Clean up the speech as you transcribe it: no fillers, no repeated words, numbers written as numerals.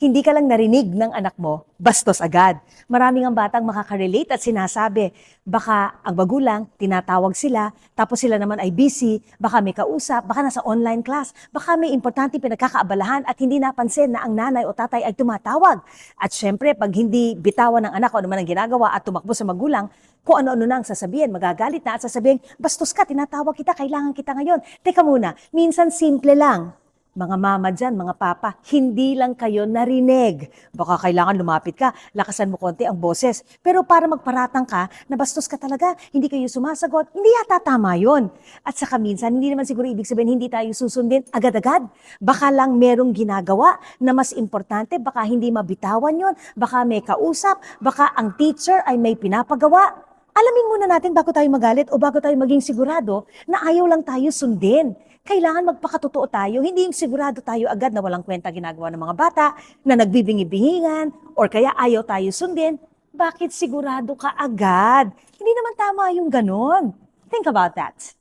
Hindi ka lang narinig ng anak mo, bastos agad. Maraming ang batang makaka-relate at sinasabi, baka ang magulang, tinatawag sila, tapos sila naman ay busy, baka may kausap, baka nasa online class, baka may importante pinagkakaabalahan at hindi napansin na ang nanay o tatay ay tumatawag. At syempre, pag hindi bitawan ng anak o ano man ang ginagawa at tumakbo sa magulang, kung ano-ano na ang sasabihin, magagalit na at sasabihin, bastos ka, tinatawag kita, kailangan kita ngayon. Teka muna, minsan simple lang. Mga mama dyan, mga papa, hindi lang kayo narinig. Baka kailangan lumapit ka, lakasan mo konti ang boses. Pero para magparatang ka, nabastos ka talaga, hindi kayo sumasagot, hindi yata tama yun. At saka minsan, hindi naman siguro ibig sabihin hindi tayo susundin agad-agad. Baka lang merong ginagawa na mas importante, baka hindi mabitawan yun, baka may kausap, baka ang teacher ay may pinapagawa. Alamin muna natin bago tayo magalit o bago tayo maging sigurado na ayaw lang tayo sundin. Kailangan magpakatotoo tayo, hindi yung sigurado tayo agad na walang kwenta ginagawa ng mga bata, na nagbibingi-bihingan, or kaya ayaw tayo sundin. Bakit sigurado ka agad? Hindi naman tama yung ganon. Think about that.